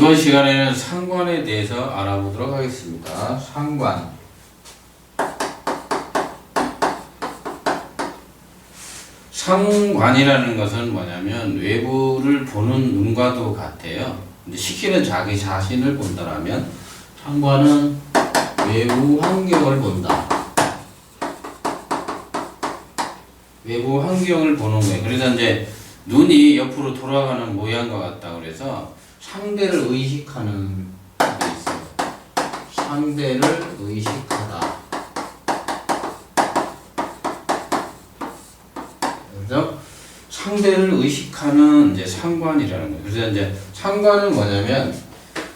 이번 시간에는 상관에 대해서 알아보도록 하겠습니다. 상관. 상관이라는 것은 뭐냐면 외부를 보는 눈과도 같아요. 근데 시키는 자기 자신을 본다라면 상관은 외부 환경을 본다. 외부 환경을 보는 거예요. 그래서 이제 눈이 옆으로 돌아가는 모양과 같다 그래서 상대를 의식하는 게 있어요. 상대를 의식하다. 그래서 상대를 의식하는 이제 상관이라는 거예요. 그래서 이제 상관은 뭐냐면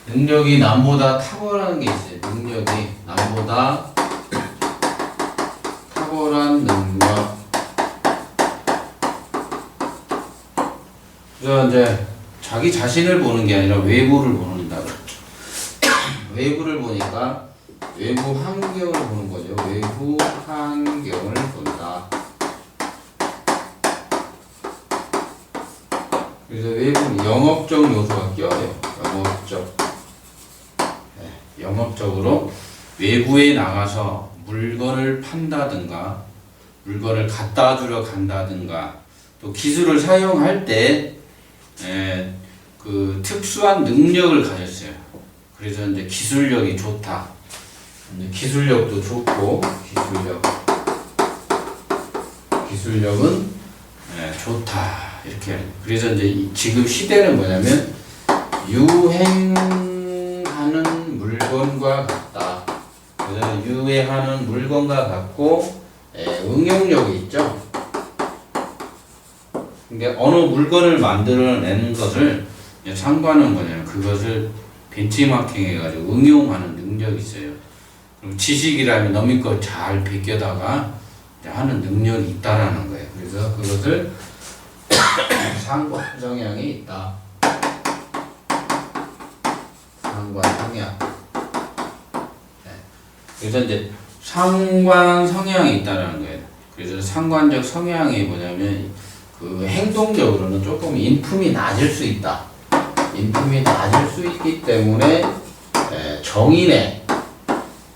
능력이 남보다 탁월한 게 있어요. 능력이 남보다 탁월한 능력. 그래서 이제 자기 자신을 보는 게 아니라 외부를 보는다 그랬죠. 외부를 보니까 외부 환경을 보는 거죠. 외부 환경을 본다. 그래서 외부 영업적 요소가 껴요. 영업적. 네, 영업적으로 외부에 나가서 물건을 판다든가 물건을 갖다 주러 간다든가 또 기술을 사용할 때 그 특수한 능력을 가졌어요. 그래서 이제 기술력이 좋다. 이제 기술력도 좋고 기술력은 좋다. 이렇게. 그래서 이제 지금 시대는 뭐냐면 유행하는 물건과 같다. 그래서 유행하는 물건과 같고 응용력이 있죠. 근데 어느 물건을 만들어내는 것을 상관은 뭐냐면 그것을 벤치마킹 해가지고 응용하는 능력이 있어요. 그럼 지식이라면 남의 걸 잘 베껴다가 하는 능력이 있다라는 거예요. 그래서 그것을 상관 성향이 있다. 상관 성향. 네. 그래서 이제 상관 성향이 있다라는 거예요. 그래서 상관적 성향이 뭐냐면 그 행동적으로는 조금 인품이 낮을 수 있다. 인품이 낮을 수 있기 때문에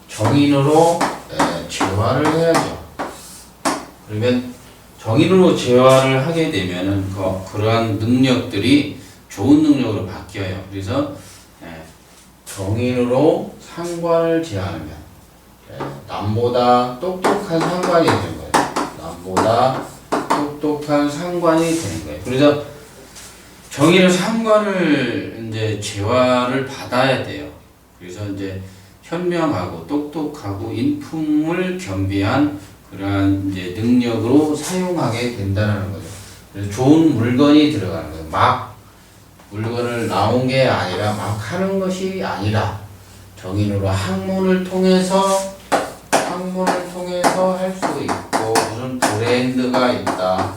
정인으로 재활을 해야죠. 그러면 정인으로 재활을 하게 되면은 그러한 능력들이 좋은 능력으로 바뀌어요. 그래서 정인으로 상관을 제하면 남보다 똑똑한 상관이 되는 거예요. 남보다 똑똑한 상관이 되는 거예요. 그래서 정의는 상관을 이제 재활을 받아야 돼요. 그래서 이제 현명하고 똑똑하고 인품을 겸비한 그러한 이제 능력으로 사용하게 된다는 거죠. 그래서 좋은 물건이 들어가는 거예요. 막 물건을 나온 게 아니라 막 하는 것이 아니라 정인으로 학문을 통해서 할 수 있고 무슨 브랜드가 있다.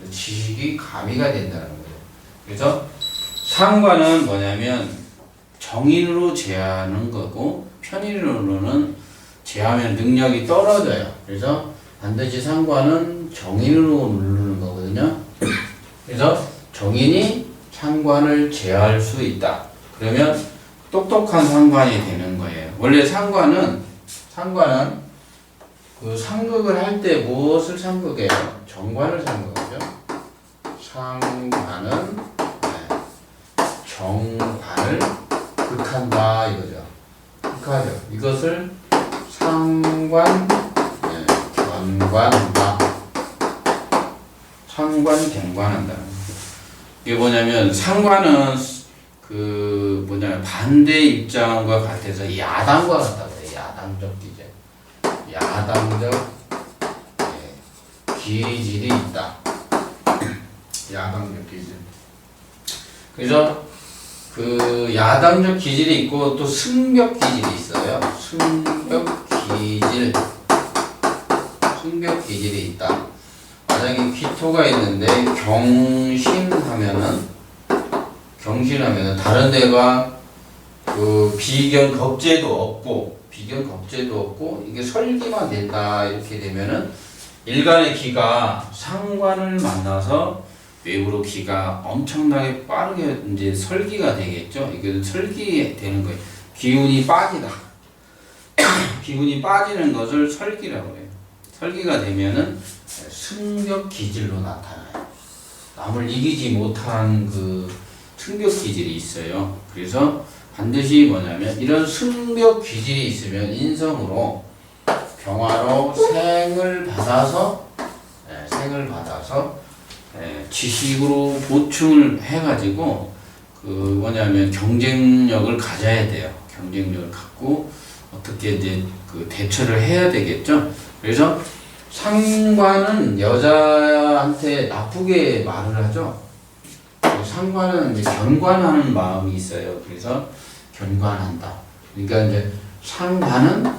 지식이 가미가 된다는 거죠. 그래서 상관은 뭐냐면 정인으로 제하는 거고 편인으로는 제하면 능력이 떨어져요. 그래서 반드시 상관은 정인으로 누르는 거거든요. 그래서 정인이 상관을 제할 수 있다. 그러면 똑똑한 상관이 되는 거예요. 원래 상관은 그 상극을 할 때 무엇을 상극해요? 정관을 상극하죠. 상관은 정관을 극한다 이거죠. 극하죠. 이것을 상관 견관한다. 상관 견관한다. 이게 뭐냐면 상관은 반대 입장과 같아서 야당과 같다고 해요. 야당적 기제. 야당적 기질이 있다. 야당적 기질. 그래서 그 야당적 기질이 있고 또 승격 기질이 있어요. 승격 기질이 있다. 만약에 기토가 있는데 경신하면은 다른 데가 그 비견 겁재도 없고 이게 설기만 된다 이렇게 되면은 일간의 기가 상관을 만나서 외부로 기가 엄청나게 빠르게 이제 설기가 되겠죠. 이게 설기되는 거예요. 기운이 빠지다. 기운이 빠지는 것을 설기라고 해요. 설기가 되면은 승벽 기질로 나타나요. 남을 이기지 못한 그 승벽 기질이 있어요. 그래서 반드시 뭐냐면 이런 승벽 기질이 있으면 인성으로 병화로 생을 받아서 지식으로 보충을 해가지고 그 뭐냐면 경쟁력을 가져야 돼요. 경쟁력을 갖고 어떻게 이제 그 대처를 해야 되겠죠. 그래서 상관은 여자한테 나쁘게 말을 하죠. 상관은 이제 견관하는 마음이 있어요. 그래서 견관한다. 그러니까 이제 상관은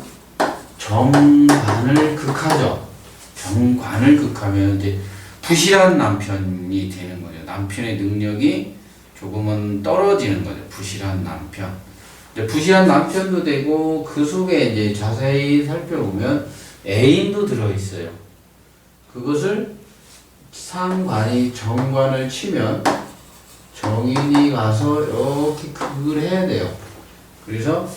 정관을 극하죠. 정관을 극하면 이제 부실한 남편이 되는 거죠. 남편의 능력이 조금은 떨어지는 거죠. 부실한 남편. 부실한 남편도 되고 그 속에 이제 자세히 살펴보면 애인도 들어 있어요. 그것을 상관이 정관을 치면 정인이 가서 이렇게 극을 해야 돼요. 그래서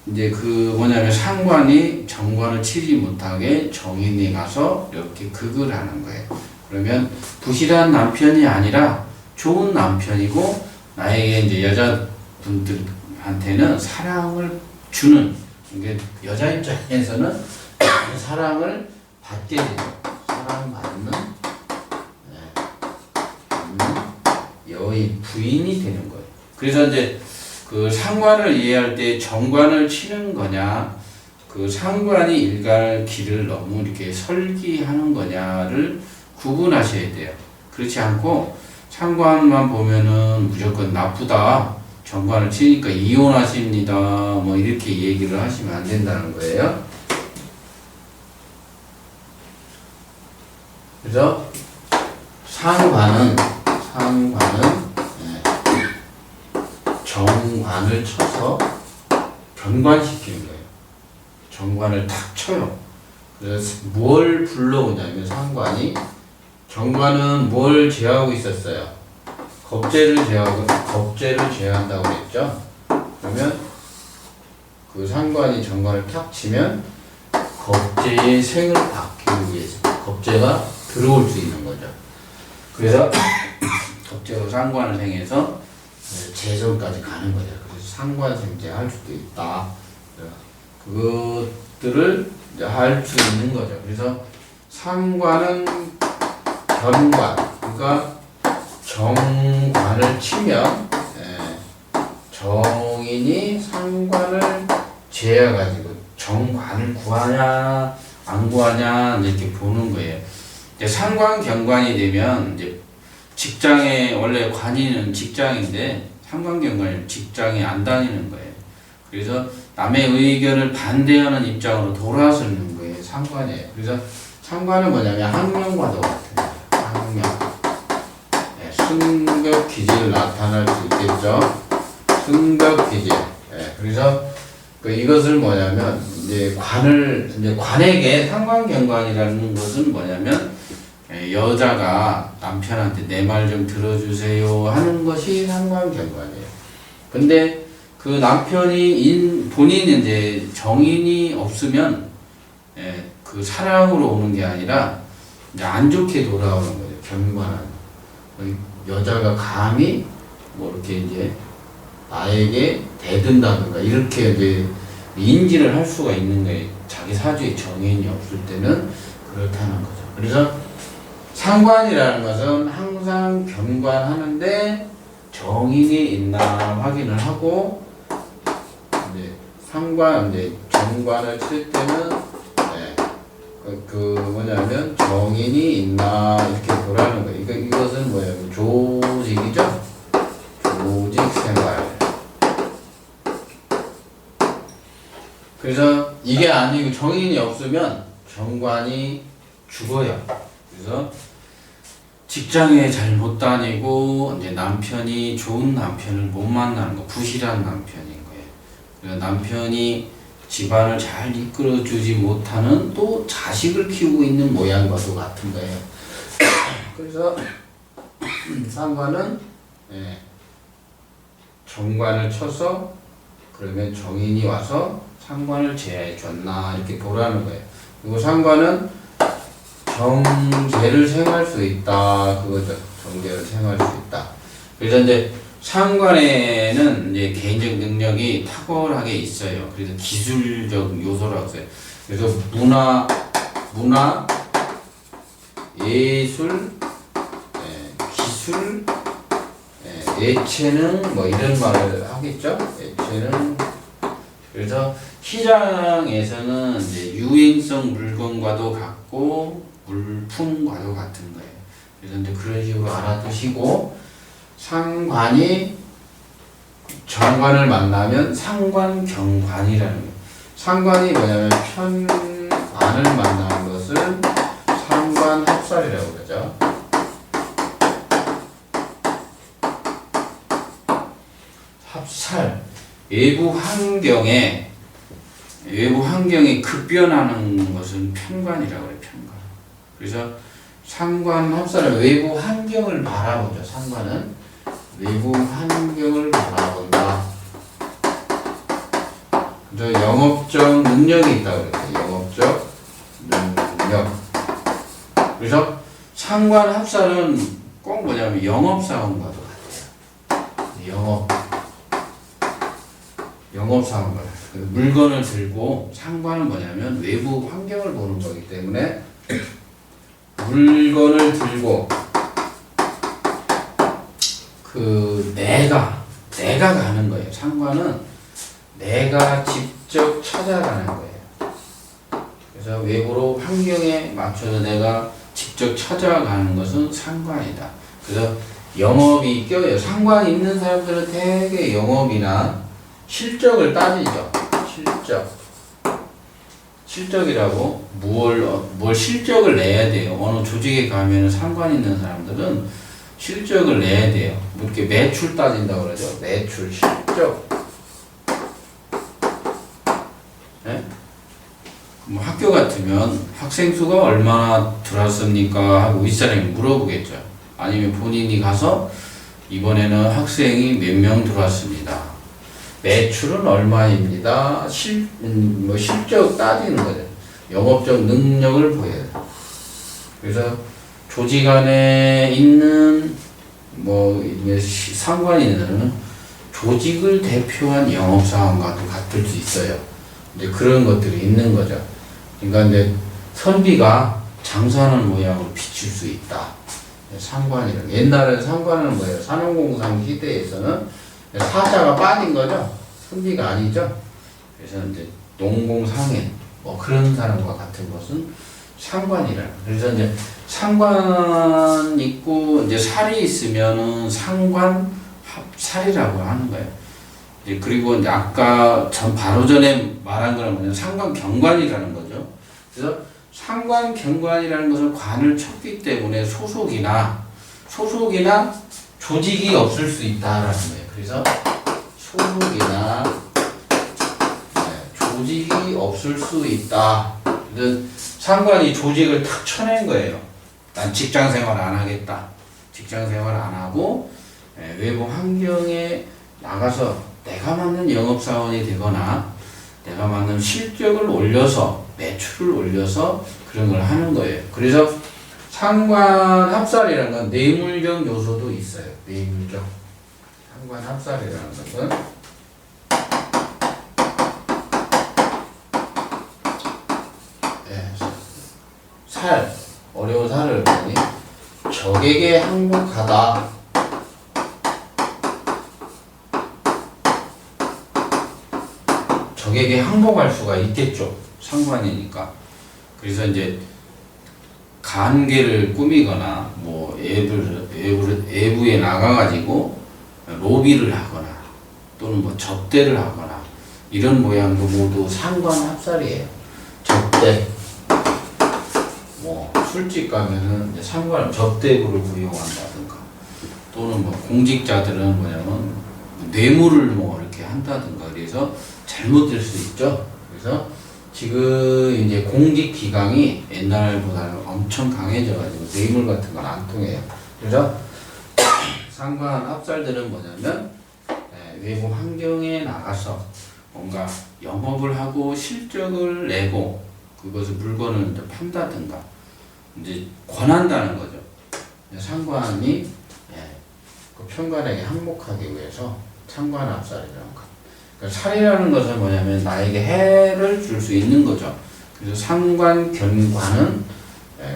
이제 그 뭐냐면 상관이 정관을 치지 못하게 정인이 가서 이렇게 극을 하는 거예요. 그러면 부실한 남편이 아니라 좋은 남편이고 나에게 이제 여자분들한테는 사랑을 주는, 이게 여자 입장에서는 사랑을 받게 되죠. 사랑받는 여인, 부인이 되는 거예요. 그래서 이제 그 상관을 이해할 때 정관을 치는 거냐, 그 상관이 일갈 길을 너무 이렇게 설기하는 거냐를 구분하셔야 돼요. 그렇지 않고 상관만 보면은 무조건 나쁘다, 정관을 치니까 이혼하십니다, 뭐 이렇게 얘기를 하시면 안 된다는 거예요. 그래서 상관은 정관을 쳐서 변관시키는 거예요. 정관을 탁 쳐요. 그래서 뭘 불러오냐면 상관이, 정관은 뭘 제하고 있었어요? 겁재를 제한다고 그랬죠. 그러면 그 상관이 정관을 탁 치면 겁재의 생을 받기 위해서 겁재가 들어올 수 있는 거죠. 그래서 겁재로 상관을 생해서 재성까지 가는 거죠. 그래서 상관생재 할 수도 있다. 그것들을 이제 할 수 있는 거죠. 그래서 상관은 견관, 그러니까 정관을 치면 정인이 상관을 제해가지고 정관을 구하냐 안 구하냐 이렇게 보는 거예요. 이제 상관 견관이 되면 이제 직장에, 원래 관이는 직장인데 상관 견관이 직장에 안 다니는 거예요. 그래서 남의 의견을 반대하는 입장으로 돌아서는 거예요. 상관이에요. 그래서 상관은 뭐냐면 학명과도 같은 거예요. 학명. 승격 기질 나타날 수 있겠죠. 승격 기질. 그래서 이것을 뭐냐면 이제 관에게 상관견관이라는 것은 뭐냐면 여자가 남편한테 내 말 좀 들어주세요 하는 것이 상관견관이에요. 근데 그 남편이 본인이 이제 정인이 없으면 그 사랑으로 오는 게 아니라 이제 안 좋게 돌아오는 거죠. 견관은. 여자가 감히 뭐 이렇게 이제 나에게 대든다든가 이렇게 이제 인지를 할 수가 있는 거예요. 자기 사주에 정인이 없을 때는 그렇다는 거죠. 그래서 상관이라는 것은 항상 견관하는데 정인이 있나 확인을 하고, 이제 이제 정관을 칠 때는 뭐냐면 정인이 있나 이렇게 보라는 거예요. 이것은 뭐냐면 조직이죠. 조직 생활. 그래서 이게 아니고 정인이 없으면 정관이 죽어요. 그래서 직장에 잘 못 다니고 이제 남편이 좋은 남편을 못 만나는 거, 부실한 남편인 거예요. 그래서 남편이 집안을 잘 이끌어주지 못하는 또 자식을 키우고 있는 모양과도 같은 거예요. 그래서 상관은 정관을 쳐서 그러면 정인이 와서 상관을 제해해 줬나 이렇게 보라는 거예요. 그리고 상관은 정제를 생할 수 있다 그거죠. 정제를 생할 수 있다. 그래서 이제 상관에는 이제 개인적 능력이 탁월하게 있어요. 그래서 기술적 요소라고 써요. 그래서 문화, 예술, 기술, 예체능 뭐 이런 말을 하겠죠. 예체능. 그래서 시장에서는 이제 유행성 물건과도 같고 물품과도 같은 거예요. 그래서 이제 그런 식으로 알아두시고 상관이 정관을 만나면 상관경관이라는 거예요. 상관이 뭐냐면 편관을 만나는 것을 상관합살이라고 그러죠. 합살. 외부 환경에 급변하는 것은 편관이라고 해요. 편관. 그래서 상관 합살은 외부 환경을 바라보죠. 상관은 외부 환경을 바라본다. 그래서 영업적 능력이 있다고 그래요. 영업적 능력. 그래서 상관 합살은 꼭 뭐냐면 영업사원과도 같아요. 영업사원과 물건을 들고 상관은 뭐냐면 외부 환경을 보는 거기 때문에 물건을 들고 내가 가는 거예요. 상관은 내가 직접 찾아가는 거예요. 그래서 외부로 환경에 맞춰서 내가 직접 찾아가는 것은 상관이다. 그래서 영업이 껴요. 상관이 있는 사람들은 되게 영업이나 실적을 따지죠. 실적이라고 뭘 실적을 내야 돼요. 어느 조직에 가면 상관 있는 사람들은 실적을 내야 돼요. 뭐 이렇게 매출 따진다고 그러죠. 매출, 실적. 네? 뭐 학교 같으면 학생 수가 얼마나 들어왔습니까? 하고 윗사람이 물어보겠죠. 아니면 본인이 가서 이번에는 학생이 몇 명 들어왔습니다. 매출은 얼마입니다. 실적 따지는 거죠. 영업적 능력을 보여요. 그래서 조직 안에 있는 상관이 있는 조직을 대표한 영업사원과도 같을 수 있어요. 이제 그런 것들이 있는 거죠. 그러니까 이제 선비가 장사하는 모양으로 비칠 수 있다. 상관이라는. 옛날에 상관은 뭐예요? 산업공상 시대에서는 사자가 빠진 거죠. 선비가 아니죠. 그래서 이제 농공상인 뭐 그런 사람과 같은 것은 상관이라. 그래서 이제 상관 있고 이제 살이 있으면은 상관 합살이라고 하는 거예요. 이제 그리고 이제 아까 바로 전에 말한 거는 뭐냐면 상관경관이라는 거죠. 그래서 상관경관이라는 것은 관을 쳤기 때문에 소속이나 조직이 없을 수 있다라는 거예요. 그래서 소속이나 조직이 없을 수 있다. 상관이 조직을 탁 쳐낸 거예요. 난 직장 생활 안 하겠다. 직장 생활 안 하고 외부 환경에 나가서 내가 맞는 영업사원이 되거나 내가 맞는 실적을 올려서 매출을 올려서 그런 걸 하는 거예요. 그래서 상관 합살이라는 건 뇌물적 요소도 있어요. 뇌물적. 상관 합살이라는 것은 어려운 살을 보니 적에게 항복하다. 적에게 항복할 수가 있겠죠. 상관이니까. 그래서 이제 관계를 꾸미거나 뭐 외부에 나가가지고 로비를 하거나 또는 뭐 접대를 하거나 이런 모양도 모두 상관합살이에요. 접대. 뭐 술집 가면은 이제 접대부를 고용한다든가 또는 뭐 공직자들은 뭐냐면 뇌물을 뭐 이렇게 한다든가 그래서 잘못될 수 있죠. 그래서 지금 이제 공직 기강이 옛날보다는 엄청 강해져가지고 뇌물 같은 건 안 통해요. 그래서 상관 합살들은 뭐냐면 외부 환경에 나가서 뭔가 영업을 하고 실적을 내고 그것을 물건을 이제 판다든가 이제 권한다는 거죠. 상관이 그 평관에게 항복하기 위해서 상관 합살이라는 것. 그러니까 살이라는 것은 뭐냐면 나에게 해를 줄 수 있는 거죠. 그래서 상관 견관은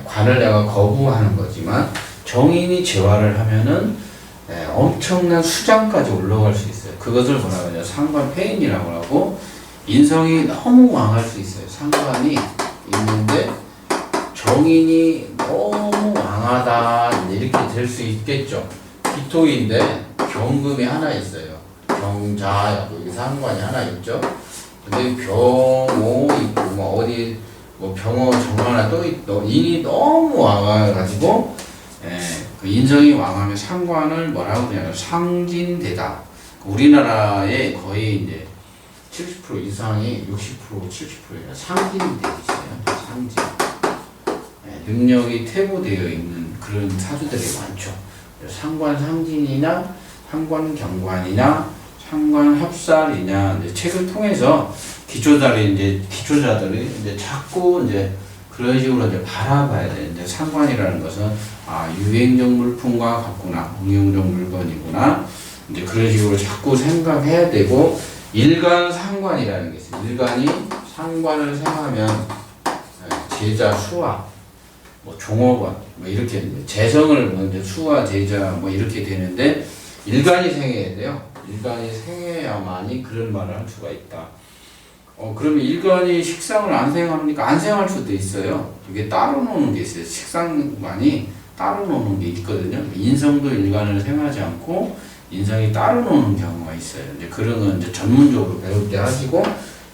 관을 내가 거부하는 거지만 정인이 재화를 하면은 엄청난 수장까지 올라갈 수 있어요. 그것을 뭐라고 하냐 상관 폐인이라고 하고 인성이 너무 왕할 수 있어요. 상관이 있는데 정인이 너무 왕하다 이렇게 될 수 있겠죠. 기토인데 경금이 하나 있어요. 경자 여기 상관이 하나 있죠. 근데 병오 있고 뭐 어디 뭐 병어 정하나 또 인이 너무 왕해가지고 그 인성이 왕하면 상관을 뭐라고 그러냐면 상진되다. 우리나라의 거의 이제 70% 이상이 60% 70%가 상진이 되어 있어요. 상진. 능력이 퇴보되어 있는 그런 사주들이 많죠. 상관 상진이나 상관 경관이나 상관 합살이냐 이제 책을 통해서 기초자들이 이제 자꾸 이제 그런 식으로 이제 바라봐야 돼. 이제 상관이라는 것은 유행적 물품과 같구나, 응용적 물건이구나. 이제 그런 식으로 자꾸 생각해야 되고 일간 상관이라는 게 있어요. 일간이 상관을 생하면 제자 수화, 뭐 종업원, 뭐 이렇게 재성을 먼저 수화 제자 뭐 이렇게 되는데 일간이 생해야 돼요. 일간이 생해야만이 그런 말을 할 수가 있다. 그러면 일간이 식상을 안 생하니까 안 생할 수도 있어요. 이게 따로 노는 게 있어요. 식상만이 따로 노는 게 있거든요. 인성도 일간을 생하지 않고 인성이 따로 노는 경우가 있어요. 이제 그런 건 이제 전문적으로 배울 때 하시고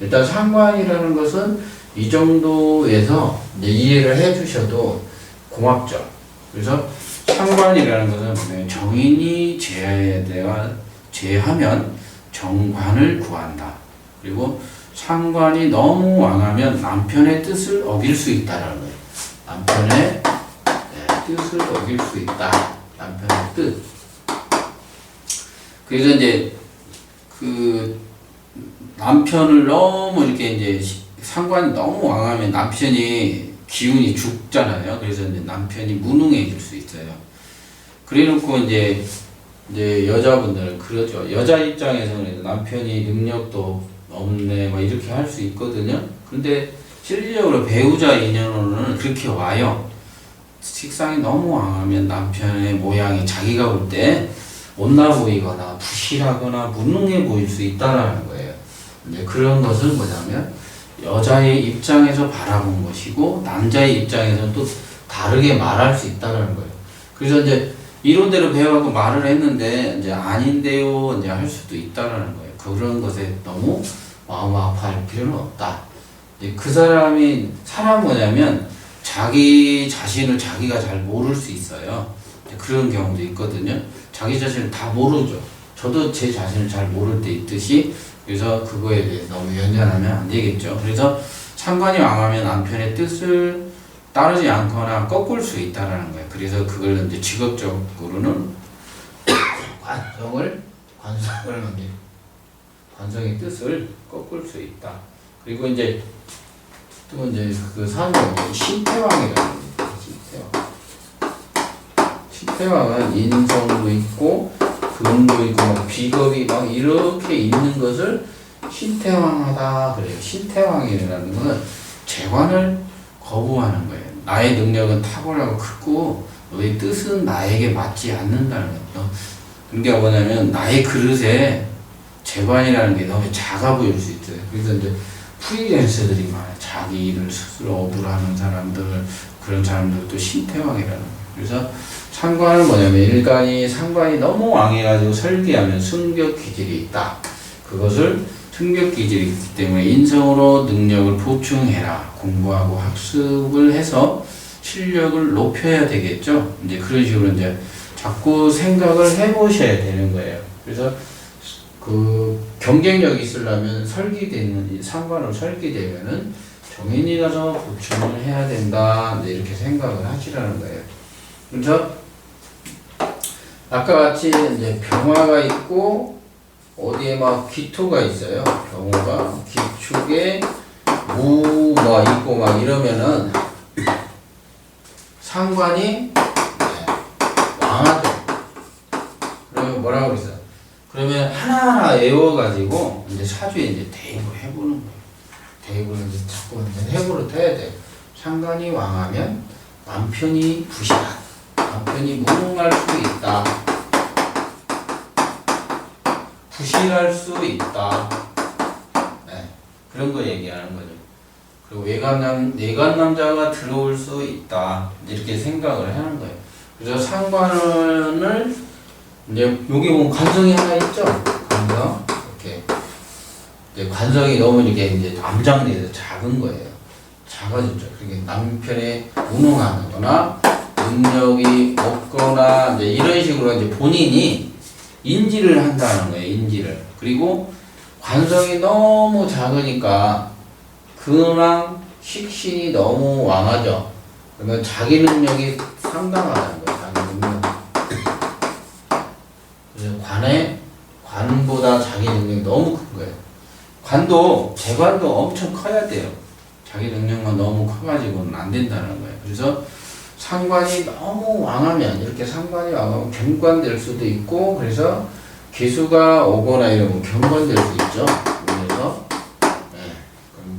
일단 상관이라는 것은 이 정도에서 이제 이해를 해주셔도 고맙죠. 그래서 상관이라는 것은 뭐냐면 정인이 제하면 정관을 구한다. 그리고 상관이 너무 왕하면 남편의 뜻을 어길 수 있다라는 거예요. 남편의 뜻을 어길 수 있다. 남편의 뜻. 그래서 이제 그 남편을 너무 이렇게 이제 상관이 너무 왕하면 남편이 기운이 죽잖아요. 그래서 이제 남편이 무능해질 수 있어요. 그래놓고 이제 여자분들은 그러죠. 여자 입장에서는 남편이 능력도 없네, 막 이렇게 할 수 있거든요. 근데 실질적으로 배우자 인연으로는 그렇게 와요. 식상이 너무 왕하면 남편의 모양이 자기가 볼 때 못나 보이거나 부실하거나 무능해 보일 수 있다라는 거예요. 근데 그런 것은 뭐냐면 여자의 입장에서 바라본 것이고 남자의 입장에서는 또 다르게 말할 수 있다라는 거예요. 그래서 이제 이론대로 배워갖고 말을 했는데 이제 아닌데요 이제 할 수도 있다라는 거예요. 그런 것에 너무 마음 아파할 필요는 없다. 그 사람은 뭐냐면 자기 자신을 자기가 잘 모를 수 있어요. 그런 경우도 있거든요. 자기 자신을 다 모르죠. 저도 제 자신을 잘 모를 때 있듯이 그래서 그거에 대해 너무 연연하면 안 되겠죠. 그래서 상관이 왕하면 남편의 뜻을 따르지 않거나 꺾을 수 있다라는 거예요. 그래서 그걸 이제 직업적으로는 관성의 뜻을 꺾을 수 있다. 그리고 이제 또 이제 그 사람이 신태왕이라는 게 신태왕은 인성도 있고 금도 있고 막 비겁이 막 이렇게 있는 것을 신태왕하다 그래요. 신태왕이라는 것은 재관을 거부하는 거예요. 나의 능력은 탁월하고 크고 너의 뜻은 나에게 맞지 않는다는 거예요. 그게 뭐냐면 나의 그릇에 재관이라는 게 너무 작아 보일 수 있어요. 그래서 이제 프리랜서들이 많아요. 자기 일을 스스로 업으로 사람들, 그런 사람들도 신태왕이라는 거예요. 그래서 상관은 뭐냐면 일간이 상관이 너무 왕해가지고 설계하면 승격 기질이 있다. 그것을 승격 기질이 있기 때문에 인성으로 능력을 보충해라. 공부하고 학습을 해서 실력을 높여야 되겠죠. 이제 그런 식으로 이제 자꾸 생각을 해보셔야 되는 거예요. 그래서 그 경쟁력이 있으려면 설계되는 상관으로 설계되면은 정인이 가서 보충을 해야 된다. 이렇게 생각을 하시라는 거예요. 그래서 아까 같이 이제 병화가 있고 어디에 막 기토가 있어요. 병화가 기축에 무 뭐 있고 막 이러면은 상관이 왕하죠. 그러면 뭐라고 그랬어? 그러면 하나하나 외워가지고 이제 사주에 이제 대입을 해보는 거예요. 대입을 이제 자꾸 이제 해보를 해야 돼. 상관이 왕하면 남편이 부실한, 남편이 무능할 수 있다. 부실할 수 있다. 네, 그런 거 얘기하는 거죠. 그리고 외간 남자가 들어올 수 있다. 이렇게 생각을 하는 거예요. 그래서 상관을 이제 여기 보면 관성이 하나 있죠. 관성 이렇게 이제 관성이 너무 이렇게 이제 암장돼서 작은 거예요. 작아졌죠. 그게 남편의 무능하거나 능력이 없거나 이제 이런 식으로 이제 본인이 인지를 한다는 거예요. 인지를. 그리고 관성이 너무 작으니까 그랑 식신이 너무 왕하죠. 그러면 자기 능력이 상당하다는 거예요. 자기 능력. 그래서 관보다 자기 능력이 너무 큰 거예요. 관도, 재관도 엄청 커야 돼요. 자기 능력만 너무 커가지고는 안 된다는 거예요. 그래서 상관이 너무 왕하면, 이렇게 상관이 왕하면 경관될 수도 있고, 그래서 기수가 오거나 이러면 경관될 수 있죠. 그래서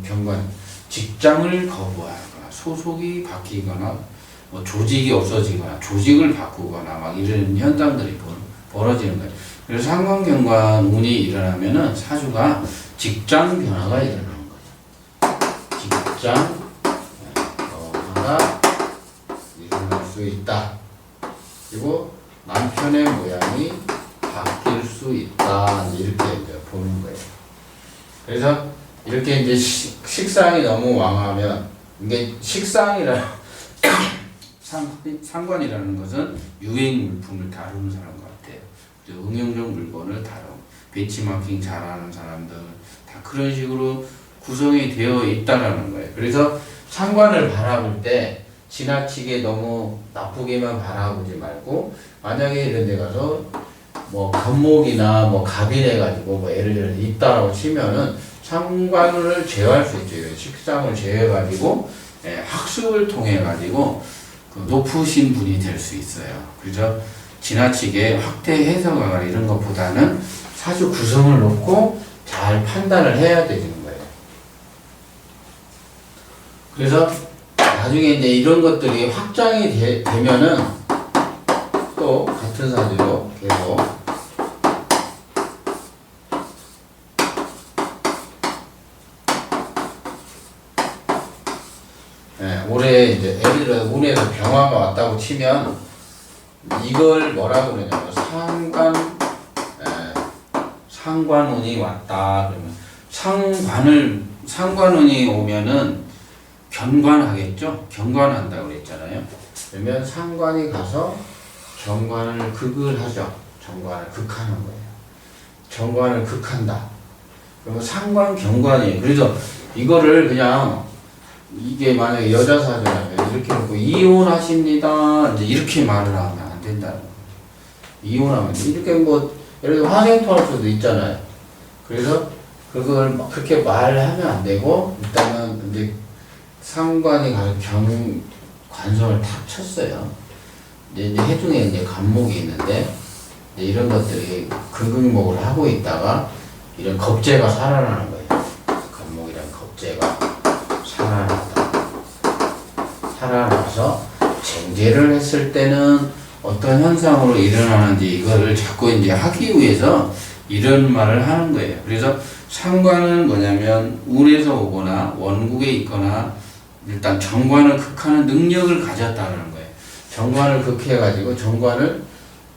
경관, 직장을 거부하거나 소속이 바뀌거나 뭐 조직이 없어지거나 조직을 바꾸거나 막 이런 현상들이 벌어지는 거예요. 그래서 상관경관 운이 일어나면은 사주가 직장 변화가 일어나는 거예요. 직장 변화가 일어날 수 있다. 그리고 남편의 모양이 바뀔 수 있다. 이렇게 이제 보는 거예요. 그래서 이렇게 이제 식상이 너무 왕하면, 이게 식상이라 상관이라는 것은 유행 물품을 다루는 사람 같아요. 응용적 물건을 다루고 벤치마킹 잘하는 사람들 다 그런 식으로 구성이 되어 있다라는 거예요. 그래서 상관을 바라볼 때 지나치게 너무 나쁘게만 바라보지 말고, 만약에 이런 데 가서 뭐 갑목이나 뭐 갑이래 가지고 뭐 예를 들어서 있다라고 치면은 상관을 제어할 수 있죠. 식상을 제어해가지고 학습을 통해가지고 그 높으신 분이 될 수 있어요. 그래서 지나치게 확대 해석하거나 이런 것보다는 사주 구성을 놓고 잘 판단을 해야 되는 거예요. 그래서 나중에 이제 이런 것들이 확장이 되면은 또 같은 사주로 계속 올해 이제 예를 들어 운에서 병화가 왔다고 치면 이걸 뭐라고 그러냐면 상관운이 왔다 그러면 상관운이 오면은 견관하겠죠. 견관한다고 그랬잖아요. 그러면 상관이 가서 정관을 극을 하죠. 정관을 극하는 거예요. 정관을 극한다. 그러면 상관 경관이에요. 그래서 이거를 그냥 이게 만약에 여자 사주라면 이렇게 놓고 이혼하십니다. 이제 이렇게 말을 하면 안 된다는 거예요. 이혼하면 이렇게 뭐 예를 들어 화생토할 수도 있잖아요. 그래서 그걸 막 그렇게 말하면 안 되고, 일단은 이제 상관이 가서 관성을 탁 쳤어요. 이제 해중에 이제 간목이 있는데 이제 이런 것들이 극극목을 하고 있다가 이런 겁재가 살아나는 거예요. 간목이란 겁재가 살아나서 쟁제를 했을 때는 어떤 현상으로 일어나는지 이거를 자꾸 이제 하기 위해서 이런 말을 하는 거예요. 그래서 상관은 뭐냐면 운에서 오거나 원국에 있거나 일단 정관을 극하는 능력을 가졌다는 거예요. 정관을 극해가지고 정관을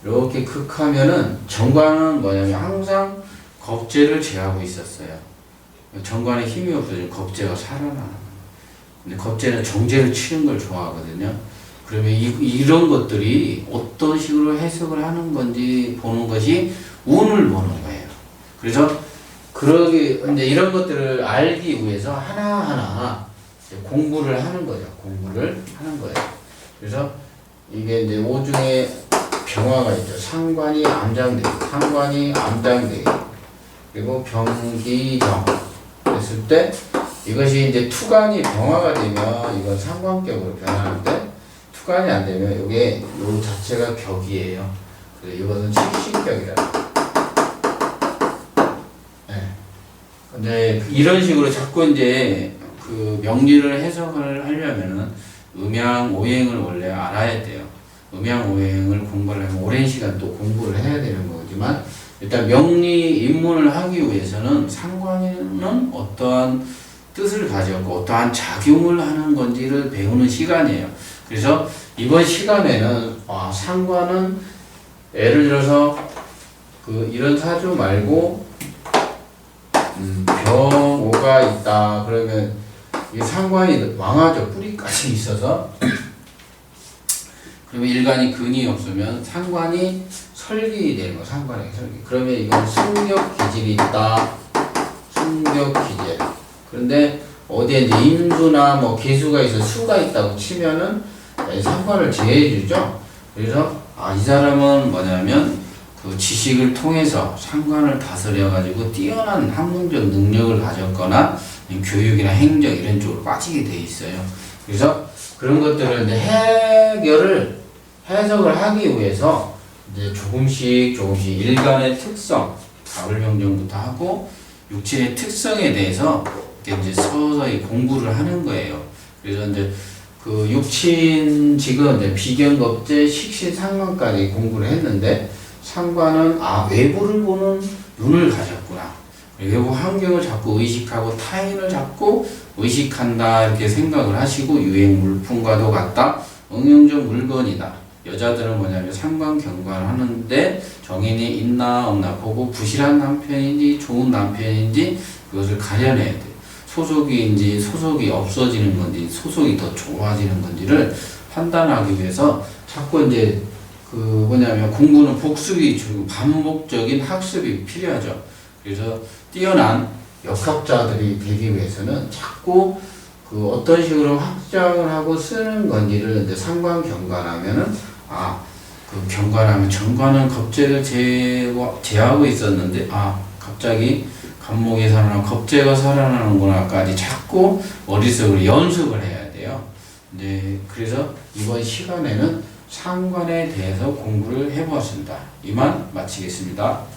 이렇게 극하면은 정관은 뭐냐면 항상 겁재를 제하고 있었어요. 정관에 힘이 없어지면 겁재가 살아나는. 근데 겁재는 정제를 치는 걸 좋아하거든요. 그러면 이런 것들이 어떤 식으로 해석을 하는 건지 보는 것이 운을 보는 거예요. 그래서 이제 이런 것들을 알기 위해서 하나하나 공부를 하는 거죠. 공부를 하는 거예요. 그래서 이게 이제 오중에 병화가 있죠. 상관이 암장대기, 그리고 병기정 됐을 때 이것이 이제 투간이 병화가 되면 이건 상관격으로 변하는데 투간이 안 되면 이게 요 자체가 격이에요. 그래서 이것은 칠신격이라. 네. 근데 이런 식으로 자꾸 이제 그 명리를 해석을 하려면은 음양오행을 원래 알아야 돼요. 음양오행을 공부를 하면 오랜 시간 또 공부를 해야 되는 거지만 일단 명리 입문을 하기 위해서는 상관은 어떠한 뜻을 가졌고 어떠한 작용을 하는 건지를 배우는 시간이에요. 그래서 이번 시간에는 상관은 예를 들어서 그 이런 사주 말고 병오가 있다 그러면 이 상관이 왕화죠. 뿌리까지 있어서 그러면 일간이 근이 없으면 상관이 설기 되는 거. 상관의 설기. 그러면 이건 승격 기질이 있다. 승격 기질. 그런데 어디에 이제 임수나 뭐 기수가 있어 수가 있다고 치면은 상관을 제해주죠. 그래서 이 사람은 뭐냐면 그 지식을 통해서 상관을 다스려 가지고 뛰어난 학문적 능력을 가졌거나 교육이나 행정 이런 쪽으로 빠지게 돼 있어요. 그래서 그런 것들을 이제 해석을 하기 위해서 이제 조금씩 일간의 특성, 가불명정부터 하고 육친의 특성에 대해서 이제 서서히 공부를 하는 거예요. 그래서 이제 그 육친직은 이제 비견겁제, 식신상관까지 공부를 했는데 상관은 외부를 보는 눈을 가졌구나. 외부 환경을 자꾸 의식하고 타인을 자꾸 의식한다 이렇게 생각을 하시고 유행 물품과도 같다. 응용적 물건이다. 여자들은 뭐냐면 상관경관을 하는데 정인이 있나 없나 보고 부실한 남편인지 좋은 남편인지 그것을 가려내야 돼요. 소속이인지 소속이 없어지는 건지 소속이 더 좋아지는 건지를 판단하기 위해서 자꾸 이제 그 뭐냐면 공부는 복습이 주고 반복적인 학습이 필요하죠. 그래서 뛰어난 역학자들이 되기 위해서는 자꾸 그 어떤 식으로 확장을 하고 쓰는 건지를 이제 상관경관하면은 그 경관하면 정관은 겁재를 제하고 있었는데 갑자기 간목이 살아나고 겁재가 살아나는구나까지 자꾸 머릿속으로 연습을 해야 돼요. 네, 그래서 이번 시간에는 상관에 대해서 공부를 해보았습니다. 이만 마치겠습니다.